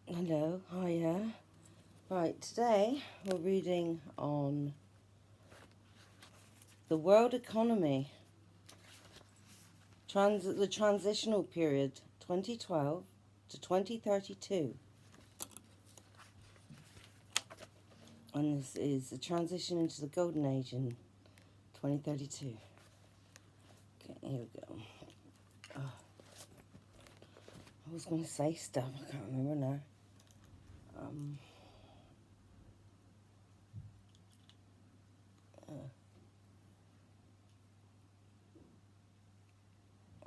Hello, hiya. Right, today we're reading on the world economy, the transitional period 2012 to 2032. And this is the transition into the golden age in 2032. Okay, here we go. I was going to say stuff, I can't remember now.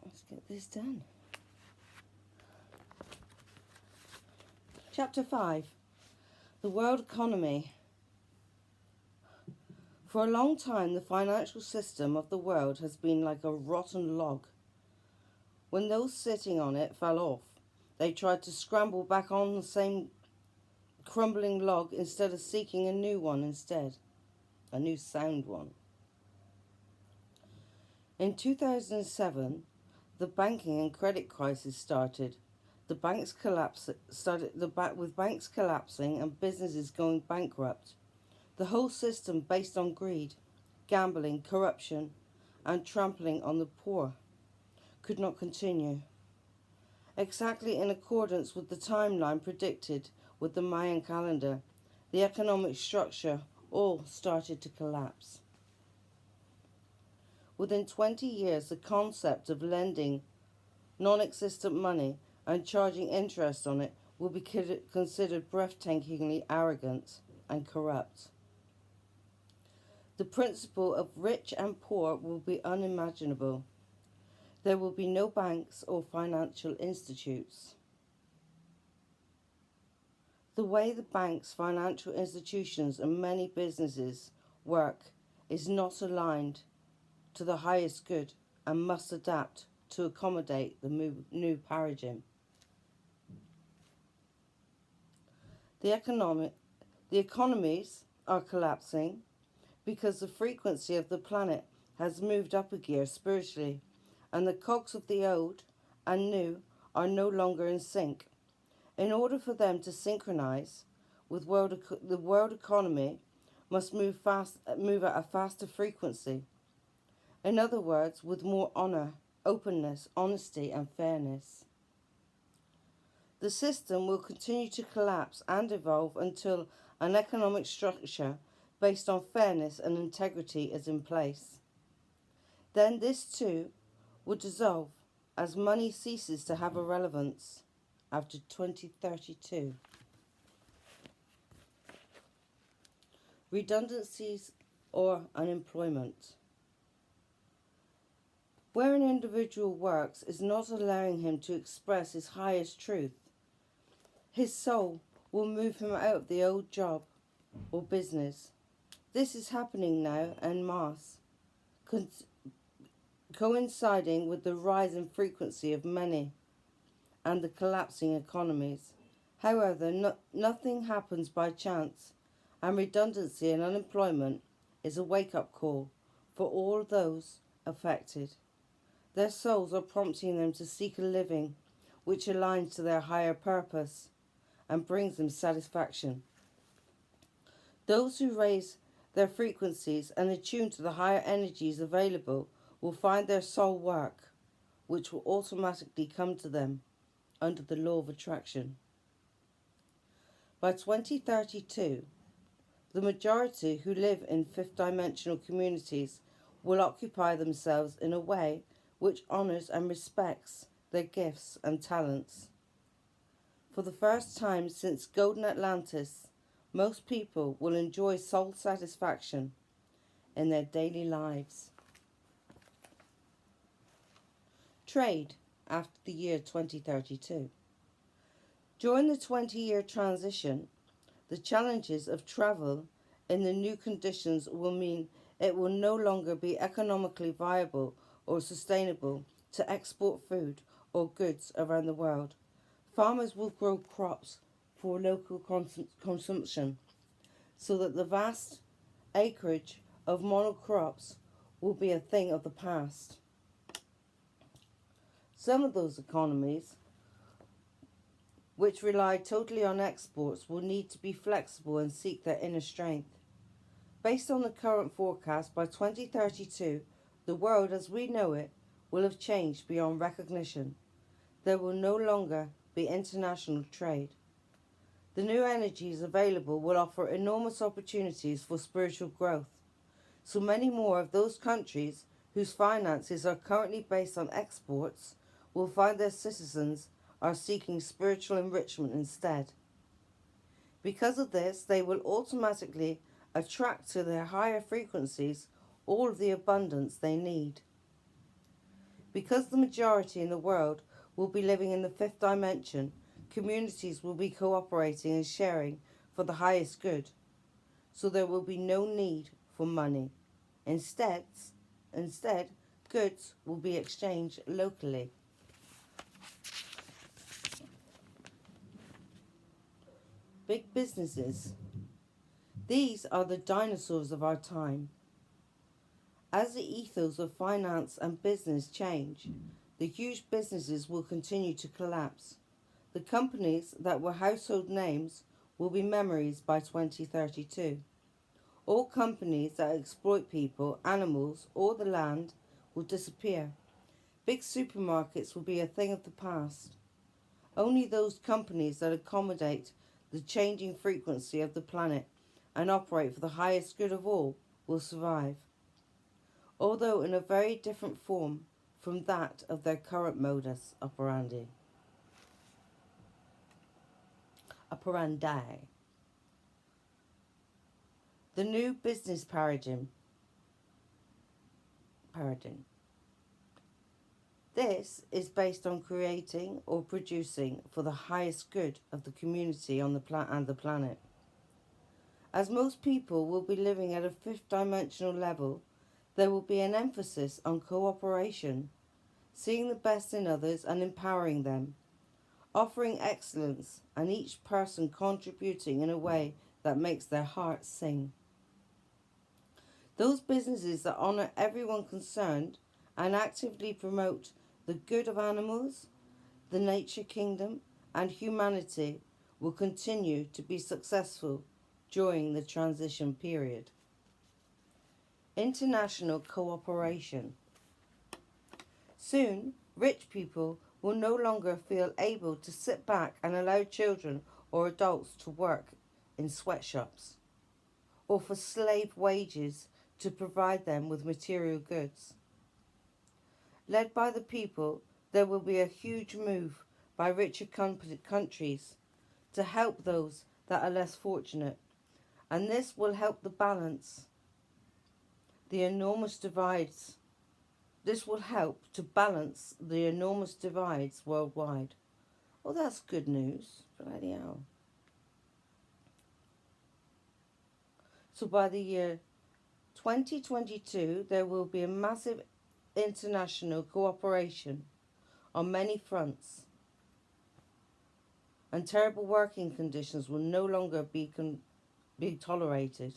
Let's get this done. Chapter 5. The world economy. For a long time, the financial system of the world has been like a rotten log. When those sitting on it fell off, they tried to scramble back on the same crumbling log instead of seeking a new one instead, a new sound one. In 2007, the banking and credit crisis started. With banks collapsing and businesses going bankrupt. The whole system based on greed, gambling, corruption, and trampling on the poor could not continue. Exactly in accordance with the timeline predicted with the Mayan calendar, the economic structure all started to collapse. Within 20 years, the concept of lending non-existent money and charging interest on it will be considered breathtakingly arrogant and corrupt. The principle of rich and poor will be unimaginable. There will be no banks or financial institutes. The way the banks, financial institutions, and many businesses work is not aligned to the highest good and must adapt to accommodate the new paradigm. The economies are collapsing because the frequency of the planet has moved up a gear spiritually, and the cogs of the old and new are no longer in sync. In order for them to synchronize with the world economy must move at a faster frequency. In other words, with more honor, openness, honesty, and fairness. The system will continue to collapse and evolve until an economic structure based on fairness and integrity is in place. Then this too will dissolve as money ceases to have a relevance after 2032. Redundancies or unemployment. Where an individual works is not allowing him to express his highest truth. His soul will move him out of the old job or business. This is happening now en masse, coinciding with the rise in frequency of money and the collapsing economies. However, nothing happens by chance, and redundancy and unemployment is a wake-up call for all those affected. Their souls are prompting them to seek a living which aligns to their higher purpose and brings them satisfaction. Those who raise their frequencies and attune to the higher energies available will find their soul work, which will automatically come to them under the law of attraction. By 2032, the majority who live in fifth dimensional communities will occupy themselves in a way which honors and respects their gifts and talents. For the first time since Golden Atlantis, most people will enjoy soul satisfaction in their daily lives. Trade after the year 2032. During the 20-year transition, the challenges of travel in the new conditions will mean it will no longer be economically viable or sustainable to export food or goods around the world. Farmers will grow crops for local consumption so that the vast acreage of monocrops will be a thing of the past. Some of those economies which rely totally on exports, will need to be flexible and seek their inner strength. Based on the current forecast, by 2032, the world as we know it will have changed beyond recognition. There will no longer be international trade. The new energies available will offer enormous opportunities for spiritual growth. So many more of those countries whose finances are currently based on exports will find their citizens are seeking spiritual enrichment instead. Because of this, they will automatically attract to their higher frequencies all of the abundance they need. Because the majority in the world will be living in the fifth dimension, communities will be cooperating and sharing for the highest good. So there will be no need for money. Instead, goods will be exchanged locally. Big businesses. These are the dinosaurs of our time. As the ethos of finance and business change, the huge businesses will continue to collapse. The companies that were household names will be memories by 2032. All companies that exploit people, animals, or the land will disappear. Big supermarkets will be a thing of the past. Only those companies that accommodate the changing frequency of the planet and operate for the highest good of all will survive, although in a very different form from that of their current modus operandi. The new business paradigm. This is based on creating or producing for the highest good of the community on the planet. As most people will be living at a fifth dimensional level, there will be an emphasis on cooperation, seeing the best in others and empowering them, offering excellence and each person contributing in a way that makes their hearts sing. Those businesses that honour everyone concerned and actively promote the good of animals, the nature kingdom, and humanity will continue to be successful during the transition period. International cooperation. Soon, rich people will no longer feel able to sit back and allow children or adults to work in sweatshops or for slave wages to provide them with material goods. Led by the people, there will be a huge move by richer countries to help those that are less fortunate, and this will help the balance the enormous divides. This will help to balance the enormous divides worldwide. Well, that's good news. Bloody hell. So by the year 2022, there will be a massive international cooperation on many fronts, and terrible working conditions will no longer be tolerated.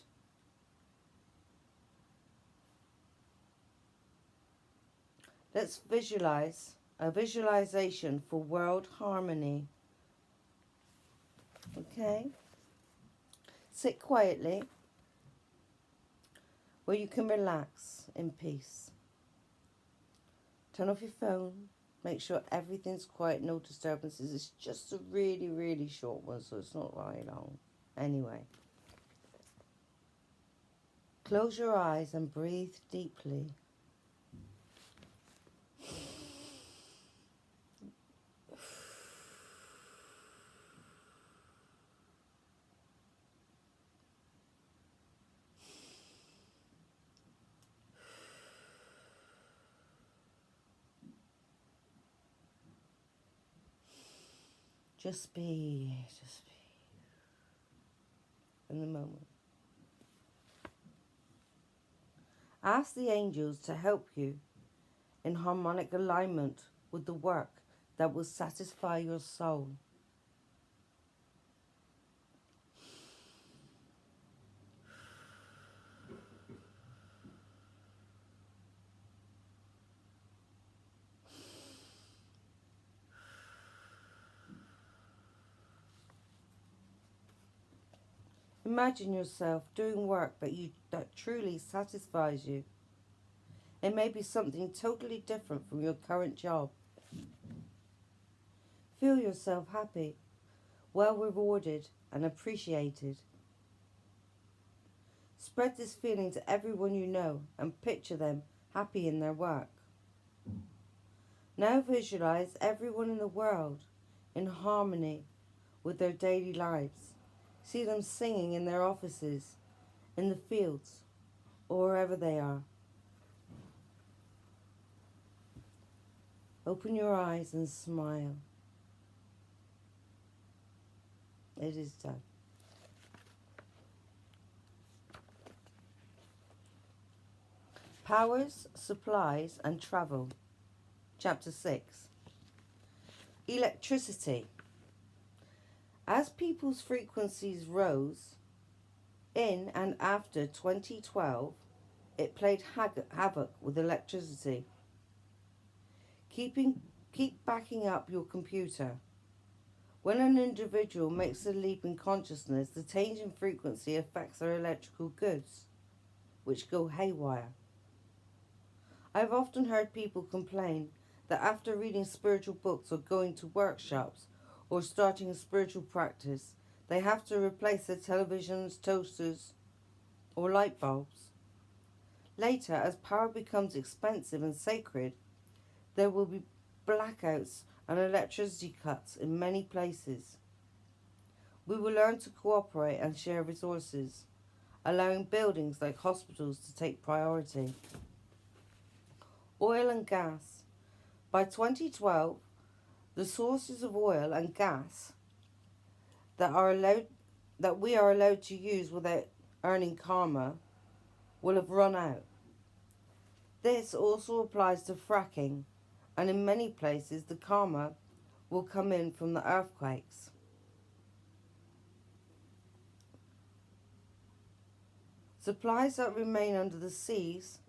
Let's visualize a visualization for world harmony. Okay? Sit quietly where you can relax in peace. Turn off your phone. Make sure everything's quiet, no disturbances. It's just a really, really short one, so it's not very long. Anyway. Close your eyes and breathe deeply. Just be in the moment. Ask the angels to help you in harmonic alignment with the work that will satisfy your soul. Imagine yourself doing work that truly satisfies you. It may be something totally different from your current job. Feel yourself happy, well rewarded and appreciated. Spread this feeling to everyone you know and picture them happy in their work. Now visualize everyone in the world in harmony with their daily lives. See them singing in their offices, in the fields, or wherever they are. Open your eyes and smile. It is done. Powers, Supplies and Travel. Chapter 6. Electricity. As people's frequencies rose, in and after 2012, it played havoc with electricity. Keep backing up your computer. When an individual makes a leap in consciousness, the change in frequency affects their electrical goods, which go haywire. I've often heard people complain that after reading spiritual books or going to workshops or starting a spiritual practice, they have to replace their televisions, toasters, or light bulbs. Later, as power becomes expensive and sacred, there will be blackouts and electricity cuts in many places. We will learn to cooperate and share resources, allowing buildings like hospitals to take priority. Oil and gas. By 2012, the sources of oil and gas that we are allowed to use without earning karma will have run out. This also applies to fracking, and in many places the karma will come in from the earthquakes. Supplies that remain under the seas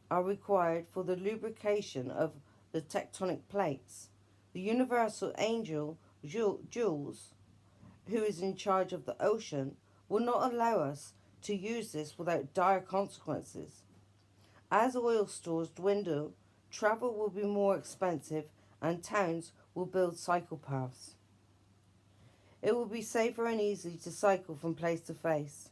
are required for the lubrication of the tectonic plates. The universal angel, Jules, who is in charge of the ocean, will not allow us to use this without dire consequences. As oil stores dwindle, travel will be more expensive and towns will build cycle paths. It will be safer and easy to cycle from place to place.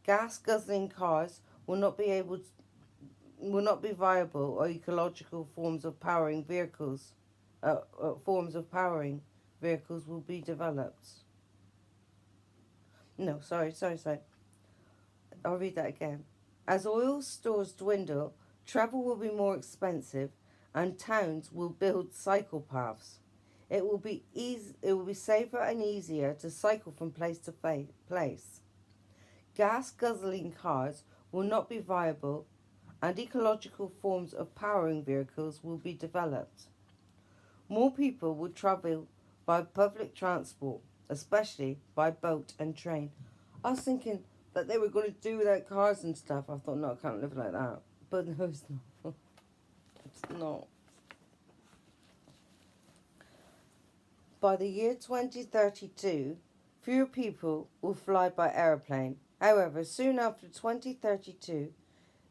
Gas-guzzling cars will not be viable or ecological forms of powering vehicles will be developed. No, sorry. I'll read that again. As oil stores dwindle, travel will be more expensive and towns will build cycle paths. It will be safer and easier to cycle from place to place. Gas-guzzling cars will not be viable and ecological forms of powering vehicles will be developed. More people will travel by public transport, especially by boat and train. I was thinking that they were going to do without cars and stuff. I thought, no, I can't live like that. But no, it's not. It's not. By the year 2032, fewer people will fly by aeroplane. However, soon after 2032,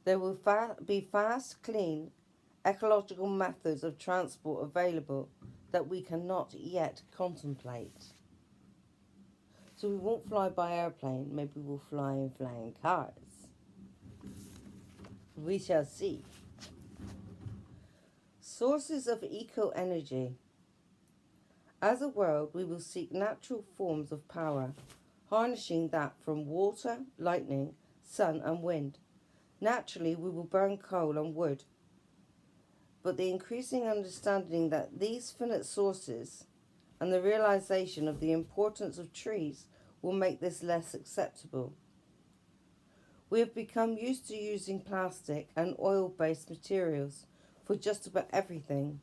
there will be fast, clean, ecological methods of transport available that we cannot yet contemplate. So we won't fly by airplane, maybe we'll fly in flying cars. We shall see. Sources of eco-energy. As a world, we will seek natural forms of power, harnessing that from water, lightning, sun and wind. Naturally, we will burn coal and wood, but the increasing understanding that these finite sources and the realization of the importance of trees will make this less acceptable. We have become used to using plastic and oil-based materials for just about everything.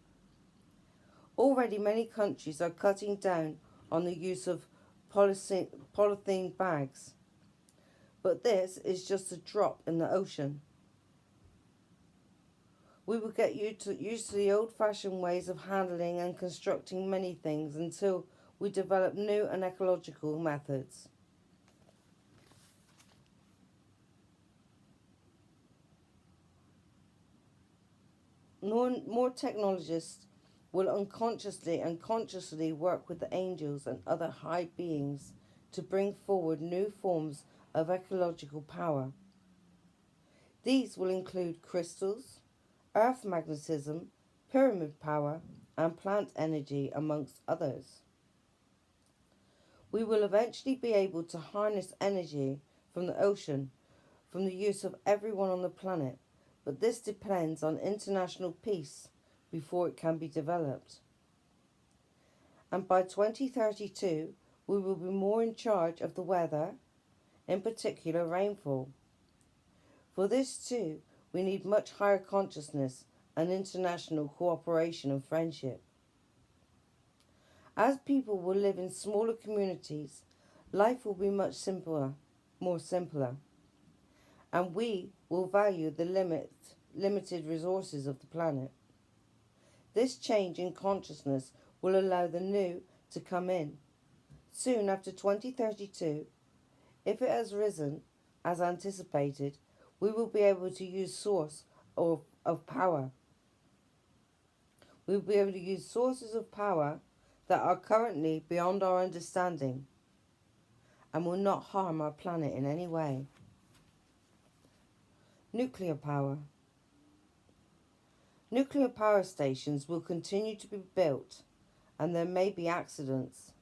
Already many countries are cutting down on the use of polythene bags, but this is just a drop in the ocean. We will get used to the old-fashioned ways of handling and constructing many things until we develop new and ecological methods. More technologists will unconsciously and consciously work with the angels and other high beings to bring forward new forms of ecological power. These will include crystals, earth magnetism, pyramid power, and plant energy, amongst others. We will eventually be able to harness energy from the ocean from the use of everyone on the planet, but this depends on international peace before it can be developed. And by 2032, we will be more in charge of the weather, in particular rainfall. For this too, we need much higher consciousness and international cooperation and friendship. As people will live in smaller communities, life will be much simpler, more simpler, and we will value the limited resources of the planet. This change in consciousness will allow the new to come in. Soon after 2032, if it has risen as anticipated, we will be able to use of power. We will be able to use sources of power that are currently beyond our understanding and will not harm our planet in any way. Nuclear power. Nuclear power stations will continue to be built and there may be accidents.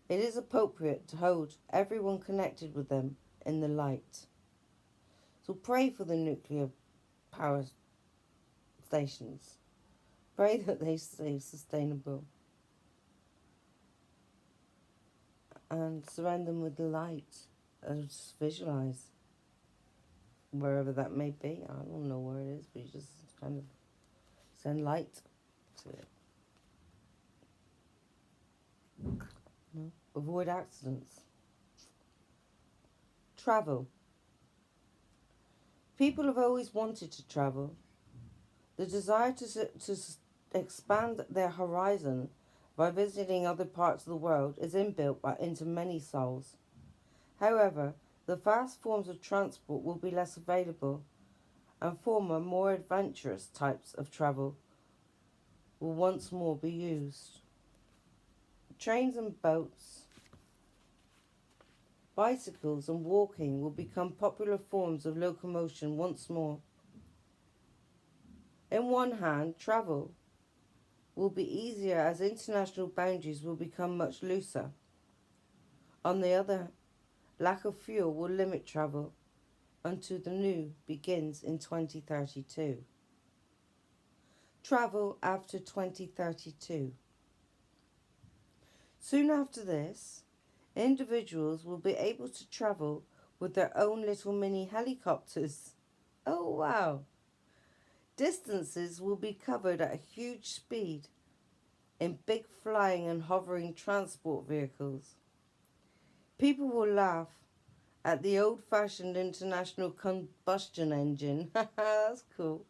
It is appropriate to hold everyone connected with them in the light. So pray for the nuclear power stations. Pray that they stay sustainable. And surround them with the light. Just visualize wherever that may be. I don't know where it is, but you just kind of send light to it. No? Avoid accidents. Travel. People have always wanted to travel. The desire to expand their horizon by visiting other parts of the world is inbuilt into many souls. However, the vast forms of transport will be less available, and former, more adventurous types of travel will once more be used. Trains and boats, bicycles and walking will become popular forms of locomotion once more. In one hand, travel will be easier as international boundaries will become much looser. On the other, lack of fuel will limit travel until the new begins in 2032. Travel after 2032. Soon after this, individuals will be able to travel with their own little mini helicopters. Oh wow! Distances will be covered at a huge speed in big flying and hovering transport vehicles. People will laugh at the old-fashioned international combustion engine. That's cool.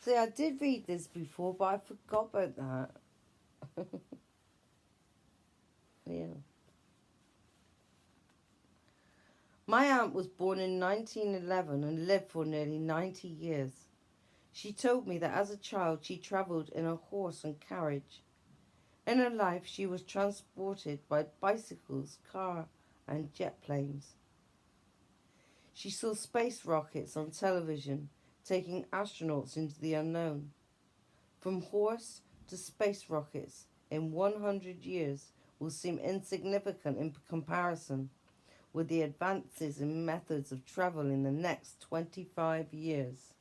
See, I did read this before, but I forgot about that. Yeah. My aunt was born in 1911 and lived for nearly 90 years. She told me that as a child she travelled in a horse and carriage. In her life she was transported by bicycles, car and jet planes. She saw space rockets on television taking astronauts into the unknown. From horse to space rockets in 100 years will seem insignificant in comparison with the advances in methods of travel in the next 25 years.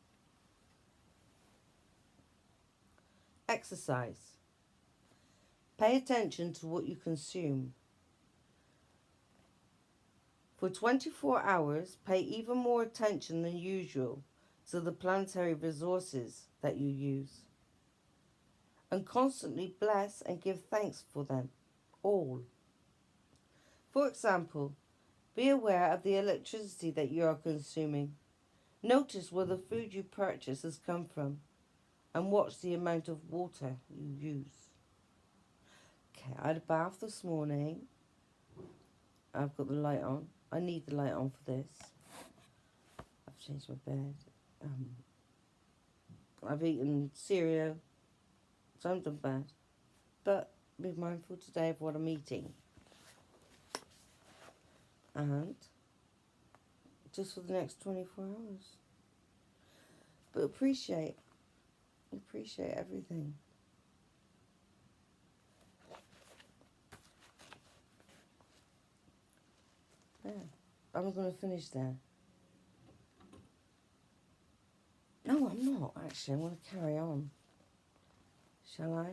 Exercise. Pay attention to what you consume. For 24 hours, pay even more attention than usual to the planetary resources that you use. And constantly bless and give thanks for them all. For example, be aware of the electricity that you are consuming. Notice where the food you purchase has come from and watch the amount of water you use. Okay, I had a bath this morning. I've got the light on. I need the light on for this. I've changed my bed. I've eaten cereal, something bad. But be mindful today of what I'm eating. And just for the next 24 hours. But appreciate everything. Yeah, I'm going to finish there. No, I'm not, actually. I'm going to carry on. Shall I?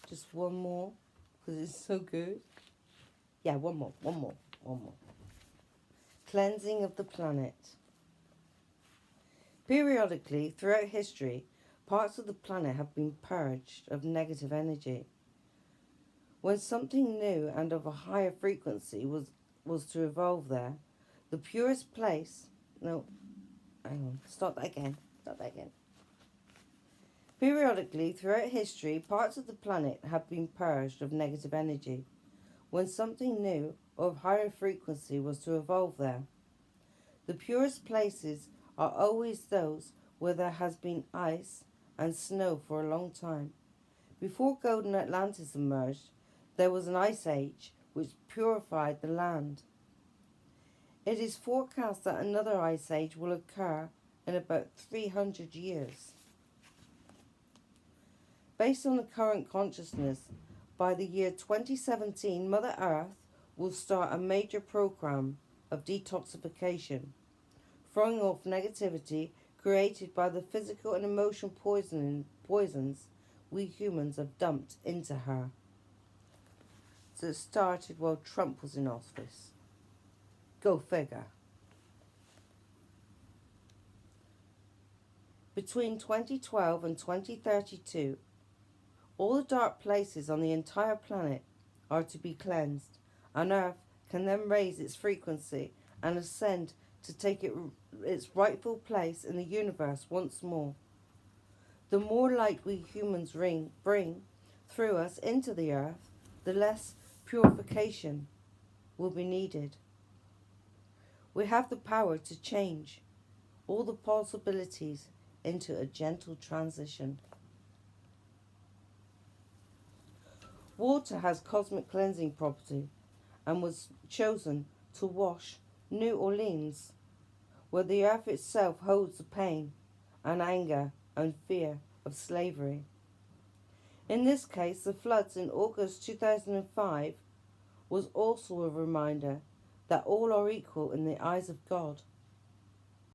Just one more, because it's so good. Yeah, one more. Cleansing of the planet. Periodically, throughout history, parts of the planet have been purged of negative energy. When something new and of a higher frequency was to evolve there, the purest place... No, hang on, start that again. Periodically, throughout history, parts of the planet have been purged of negative energy. When something new or of higher frequency was to evolve there, the purest places are always those where there has been ice and snow for a long time. Before golden Atlantis emerged, there was an ice age which purified the land. It is forecast that another ice age will occur in about 300 years. Based on the current consciousness, by the year 2017, Mother Earth will start a major program of detoxification, throwing off negativity created by the physical and emotional poisons we humans have dumped into her. So it started while Trump was in office. Go figure. Between 2012 and 2032, all the dark places on the entire planet are to be cleansed, and Earth can then raise its frequency and ascend to take its rightful place in the universe once more. The more light we humans bring through us into the Earth, the less purification will be needed. We have the power to change all the possibilities into a gentle transition. Water has cosmic cleansing property and was chosen to wash New Orleans, where the earth itself holds the pain and anger and fear of slavery. In this case, the floods in August 2005 was also a reminder that all are equal in the eyes of God